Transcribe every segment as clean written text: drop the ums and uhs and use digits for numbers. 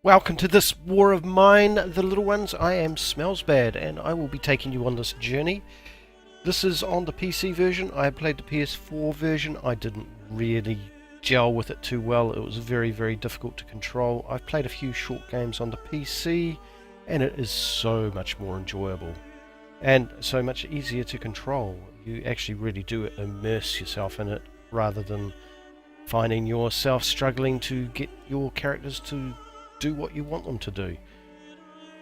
Welcome to this war of mine, the little ones. I am Smellsbad, and I will be taking you on this journey. This is on the PC version. I played the PS4 version. I didn't really gel with it too well. It was very, very difficult to control. I've played a few short games on the PC, and it is so much more enjoyable and so much easier to control. You actually really do immerse yourself in it rather than finding yourself struggling to get your characters to do what you want them to do.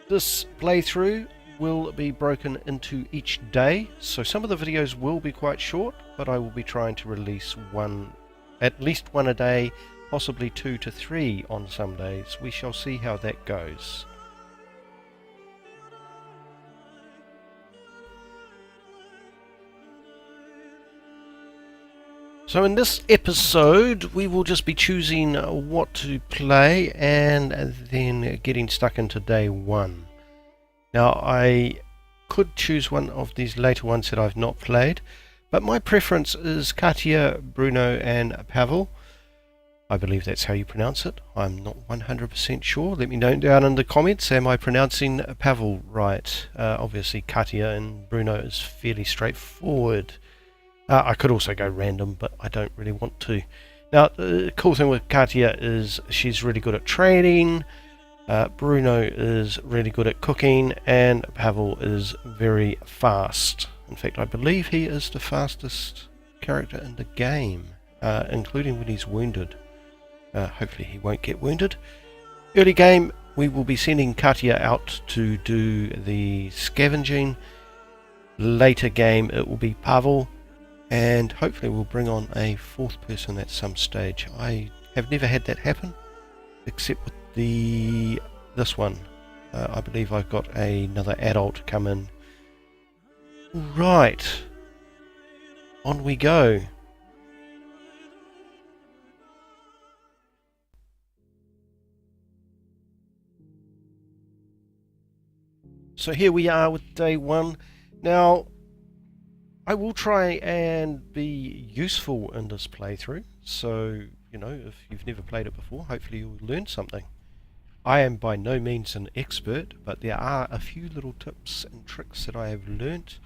This playthrough will be broken into each day, so some of the videos will be quite short, but I will be trying to release at least one a day, possibly 2 to 3 on some days. We shall see how that goes. So in this episode we will just be choosing what to play and then getting stuck into day one. Now I could choose one of these later ones that I've not played, but my preference is Katia, Bruno and Pavle. I believe that's how you pronounce it. I'm not 100% sure. Let me know down in the comments. Am I pronouncing Pavle right? Obviously Katia and Bruno is fairly straightforward. I could also go random, but I don't really want to. Now, the cool thing with Katia is she's really good at trading, Bruno is really good at cooking, and Pavle is very fast. In fact, I believe he is the fastest character in the game, including when he's wounded. Hopefully he won't get wounded. Early game, we will be sending Katia out to do the scavenging. Later game, it will be Pavle. And hopefully we'll bring on a fourth person at some stage. I have never had that happen, except with this one. I believe I've got another adult come in. Right, on we go. So here we are with day one. Now, I will try and be useful in this playthrough, so, you know, if you've never played it before, hopefully you'll learn something. I am by no means an expert, but there are a few little tips and tricks that I have learnt,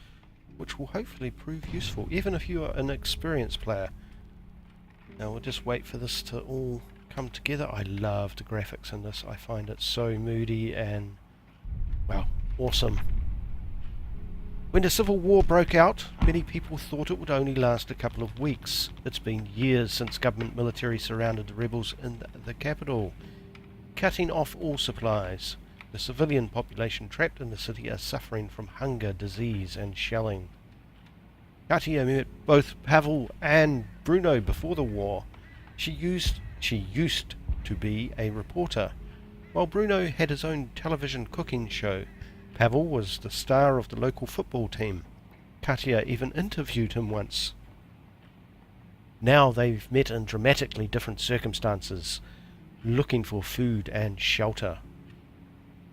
which will hopefully prove useful, even if you are an experienced player. Now we'll just wait for this to all come together. I love the graphics in this. I find it so moody and, well, awesome. When the Civil War broke out, many people thought it would only last a couple of weeks. It's been years since government military surrounded the rebels in the capital, cutting off all supplies. The civilian population trapped in the city are suffering from hunger, disease and shelling. Katia met both Pavle and Bruno before the war. She used to be a reporter, while Bruno had his own television cooking show. Pavle was the star of the local football team. Katia even interviewed him once. Now they've met in dramatically different circumstances, looking for food and shelter.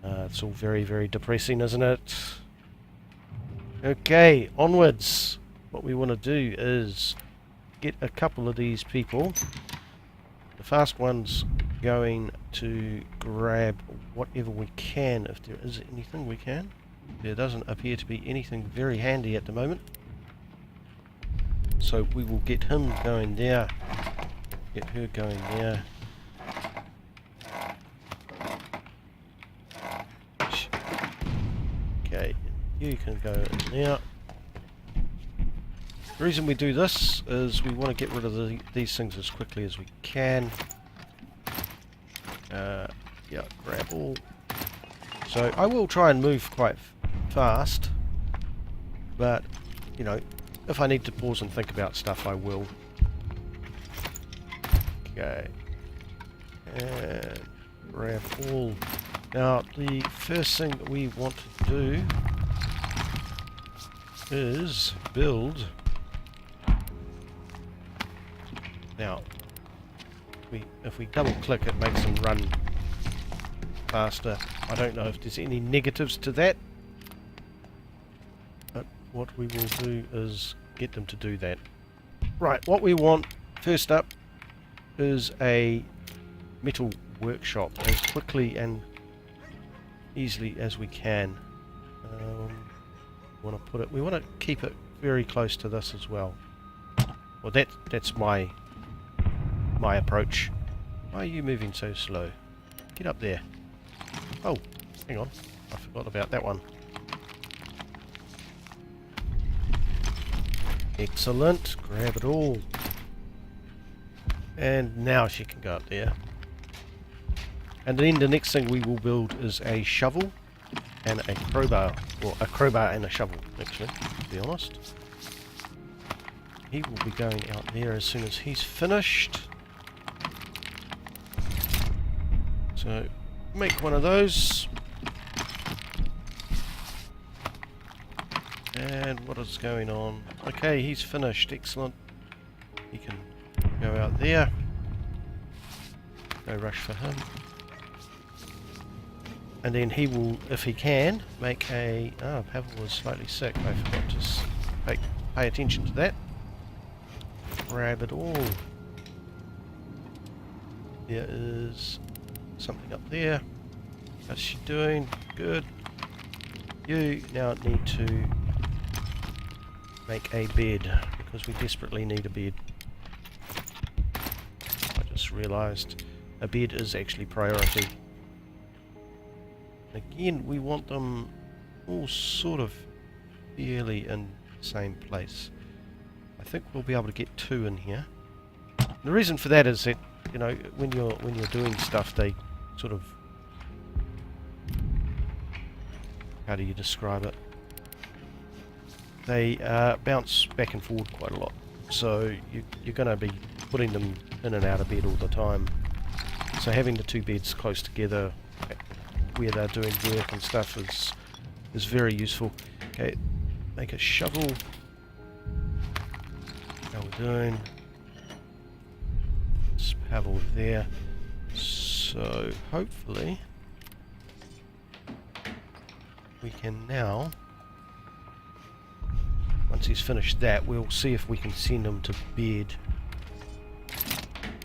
It's all very, very depressing, isn't it? Okay, onwards. What we want to do is get a couple of these people. The fast one's going to grab whatever we can, if there is anything we can. There doesn't appear to be anything very handy at the moment, so we will get him going there, get her going there. Okay, you can go in there. The reason we do this is we want to get rid of these things as quickly as we can. Yeah, grab all. So I will try and move quite fast, but, you know, if I need to pause and think about stuff, I will. Okay. And grab all. Now, the first thing that we want to do is build. Now, if we double click, it makes them run faster. I don't know if there's any negatives to that, but what we will do is get them to do that. Right, what we want first up is a metal workshop as quickly and easily as we can. We want to keep it very close to this as well. Well, that's my approach. Why are you moving so slow? Get up there. Oh, hang on. I forgot about that one. Excellent. Grab it all. And now she can go up there. And then the next thing we will build is a shovel and a crowbar. Well, a crowbar and a shovel, actually, to be honest. He will be going out there as soon as he's finished. So, make one of those. And what is going on? Okay, he's finished. Excellent. He can go out there. No rush for him. And then he will, if he can, make a... Oh, Pavle was slightly sick. I forgot to pay attention to that. Grab it all. There is something up there. How's she doing? Good. You now need to make a bed, because we desperately need a bed. I just realised a bed is actually priority. Again, we want them all sort of fairly in the same place. I think we'll be able to get 2 in here. The reason for that is that, you know, when you're doing stuff, they sort of... How do you describe it? They bounce back and forward quite a lot. So you're going to be putting them in and out of bed all the time. So having the 2 beds close together where they're doing work and stuff is very useful. Okay, make a shovel. How we're doing? It's Pavle there. So hopefully we can now, once he's finished that, we'll see if we can send him to bed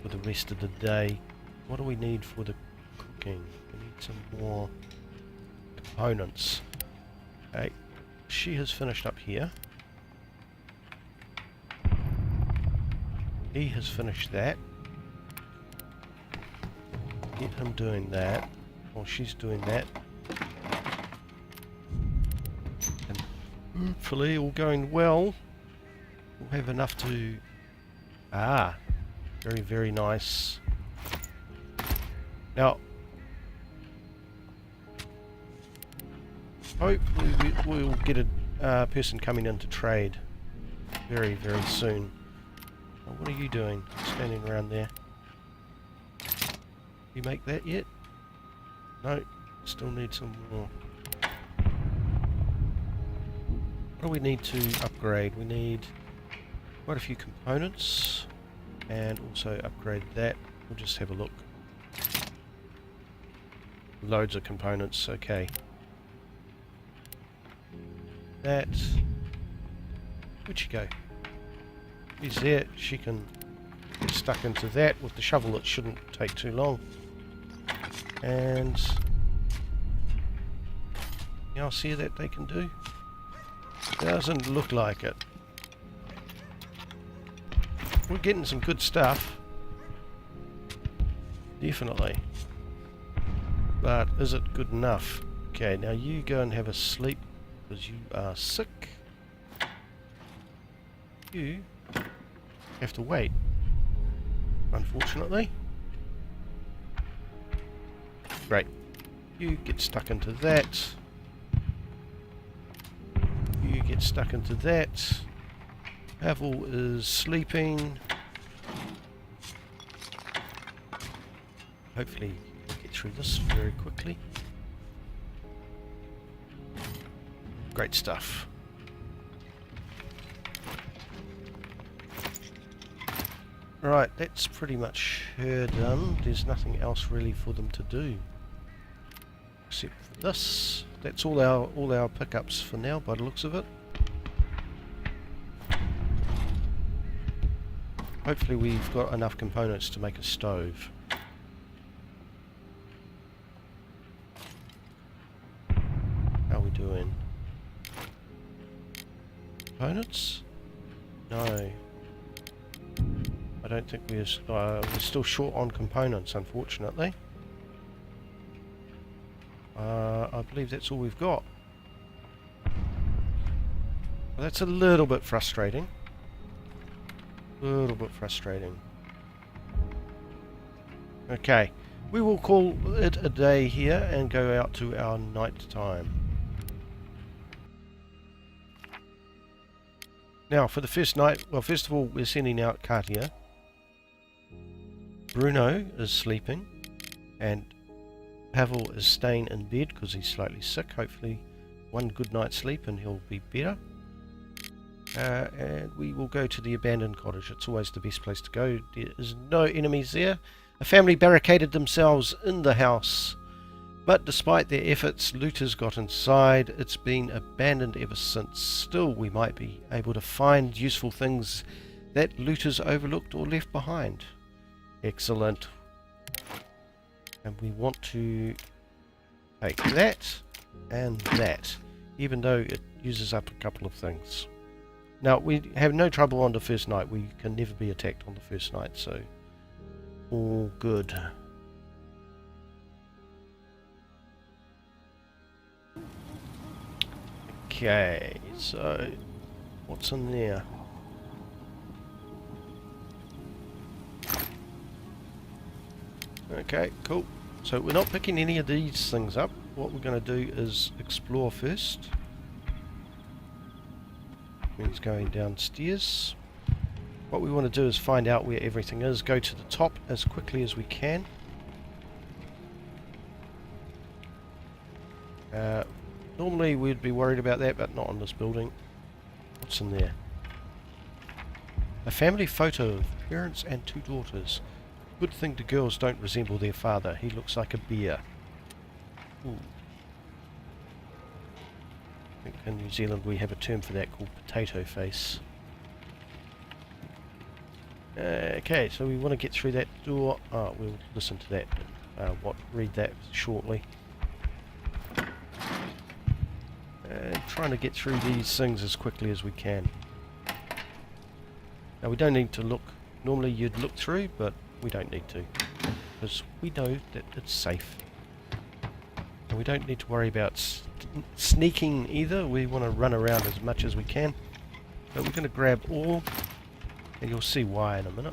for the rest of the day. What do we need for the cooking? We need some more components. Okay, she has finished up here. He has finished that. Get him doing that, or she's doing that. And hopefully, all going well, we'll have enough to... Ah, very, very nice. Now, hopefully we'll get a person coming in to trade very, very soon. Oh, what are you doing, standing around there? You make that yet? No, still need some more. What do we need to upgrade? We need quite a few components, and also upgrade that. We'll just have a look. Loads of components, okay. That... Where'd she go? She's there, she can get stuck into that. With the shovel it shouldn't take too long. And... Anything else here that they can do? Doesn't look like it. We're getting some good stuff. Definitely. But is it good enough? Okay, now you go and have a sleep because you are sick. You have to wait, unfortunately. Great. You get stuck into that. You get stuck into that. Pavle is sleeping. Hopefully we'll get through this very quickly. Great stuff. Right, that's pretty much her done. There's nothing else really for them to do. Except for this. That's all our pickups for now by the looks of it. Hopefully we've got enough components to make a stove. we doing? Components? No. I don't think we're still short on components, unfortunately. I believe that's all we've got. Well, that's a little bit frustrating. Okay, we will call it a day here and go out to our night time. Now, for the first night, well, first of all, we're sending out Katia. Bruno is sleeping, and Pavle is staying in bed because he's slightly sick. Hopefully, one good night's sleep and he'll be better. And we will go to the abandoned cottage. It's always the best place to go. There is no enemies there. A family barricaded themselves in the house, but despite their efforts, looters got inside. It's been abandoned ever since. Still, we might be able to find useful things that looters overlooked or left behind. Excellent. And we want to take that and that, even though it uses up a couple of things. Now, we have no trouble on the first night. We can never be attacked on the first night, so all good. Okay, so what's in there? Okay, cool. So we're not picking any of these things up. What we're going to do is explore first. Means going downstairs. What we want to do is find out where everything is. Go to the top as quickly as we can. Normally we'd be worried about that, but not on this building. What's in there? A family photo of parents and 2 daughters. Good thing the girls don't resemble their father. He looks like a bear. Ooh. I think in New Zealand we have a term for that called potato face. Okay, so we want to get through that door. Oh, we'll listen to that. Read that shortly. And trying to get through these things as quickly as we can. Now we don't need to look. Normally you'd look through, but we don't need to, because we know that it's safe. And we don't need to worry about sneaking either. We want to run around as much as we can. But we're going to grab all, and you'll see why in a minute.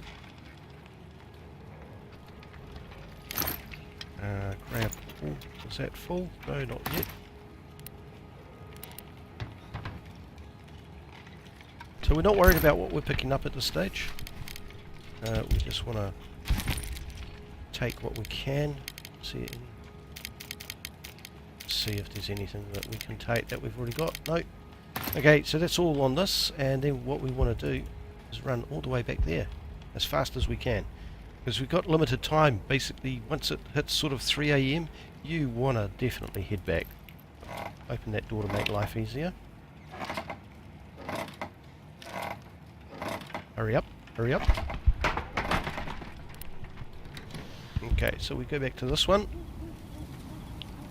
Grab all. Is that full? No, not yet. So we're not worried about what we're picking up at this stage. We just want to take what we can. See if there's anything that we can take that we've already got. No. Okay, so that's all on this, and then what we want to do is run all the way back there as fast as we can, because we've got limited time. Basically, once it hits sort of 3 AM, you want to definitely head back. Open that door to make life easier. Hurry up, hurry up. Okay, so we go back to this one.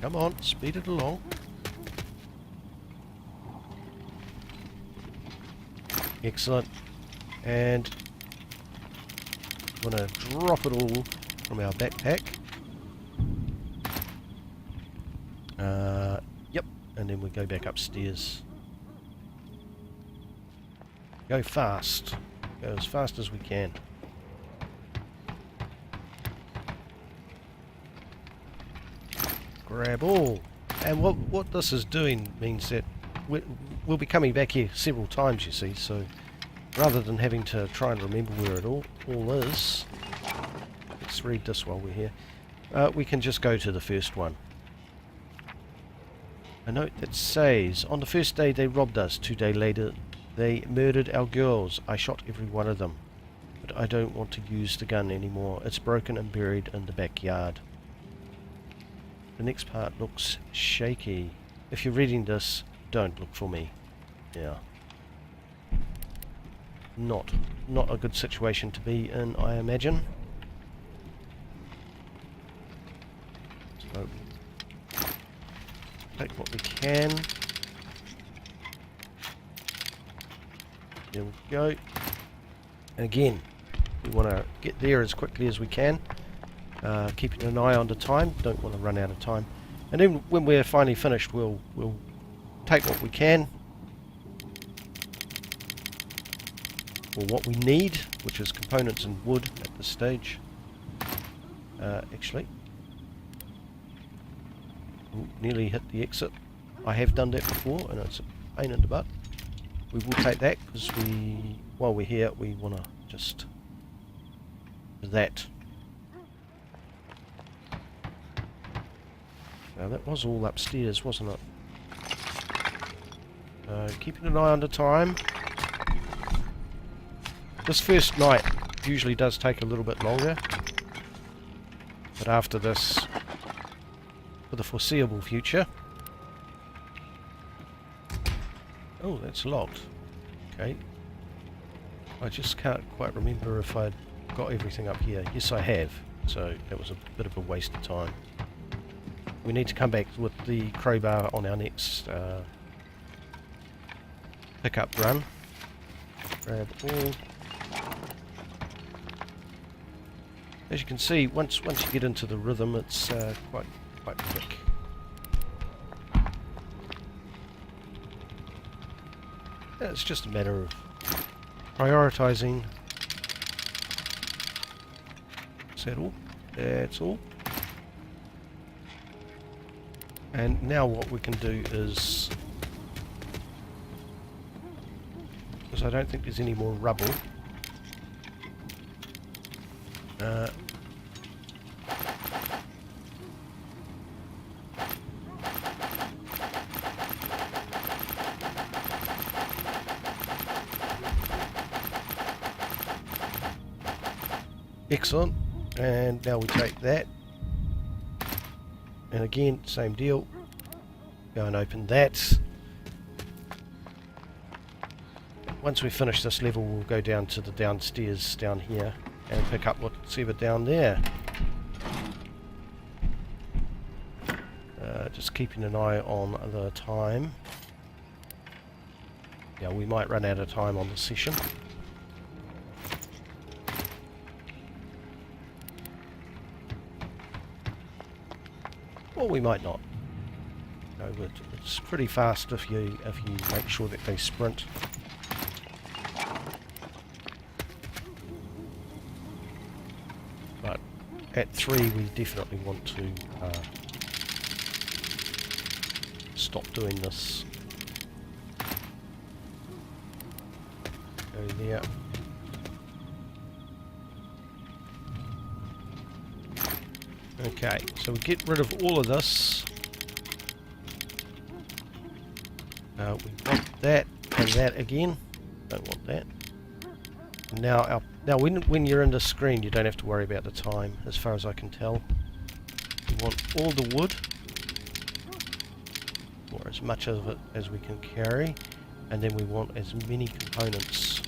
Come on, speed it along. Excellent. And I'm going to drop it all from our backpack. Yep, and then we go back upstairs. Go fast. Go as fast as we can. Grab all. And what this is doing means that we'll be coming back here several times, you see, so rather than having to try and remember where it all is, let's read this while we're here, we can just go to the first one. A note that says, on the first day they robbed us, 2 days later they murdered our girls. I shot every one of them, but I don't want to use the gun anymore. It's broken and buried in the backyard. The next part looks shaky. If you're reading this, don't look for me. Yeah. Not a good situation to be in, I imagine. So, Take what we can. There we go. And again, we want to get there as quickly as we can. Keeping an eye on the time. Don't want to run out of time. And then when we're finally finished, we'll take what we can. Or what we need, which is components and wood at this stage. Actually, nearly hit the exit. I have done that before and it's a pain in the butt. We will take that because while we're here, we want to just do that. Now that was all upstairs, wasn't it? Keeping an eye on the time. This first night usually does take a little bit longer. But after this, for the foreseeable future... Oh, that's locked. Okay. I just can't quite remember if I'd got everything up here. Yes, I have. So that was a bit of a waste of time. We need to come back with the crowbar on our next pickup run. Grab all. As you can see, once you get into the rhythm, it's quite quick. It's just a matter of prioritising. Is that all? That's all. And now what we can do is, because I don't think there's any more rubble. Excellent. And now we take that. And again, same deal. Go and open that. Once we finish this level, we'll go down to the downstairs down here and pick up what's ever down there. Just keeping an eye on the time. Yeah, we might run out of time on the session. Or we might not. No, it's pretty fast if you make sure that they sprint. But at 3 we definitely want to stop doing this. Go there. Okay, so we get rid of all of this. We want that and that again. Don't want that. Now, when you're in the screen, you don't have to worry about the time, as far as I can tell. We want all the wood, or as much of it as we can carry, and then we want as many components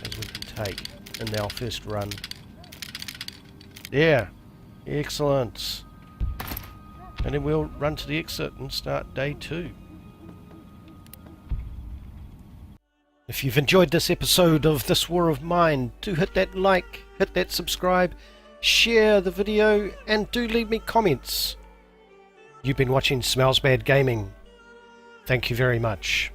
as we can take in our first run. Yeah, excellent. And then we'll run to the exit and start day 2. If you've enjoyed this episode of This War of Mine, do hit that like, hit that subscribe, share the video, and do leave me comments. You've been watching Smells Bad Gaming. Thank you very much.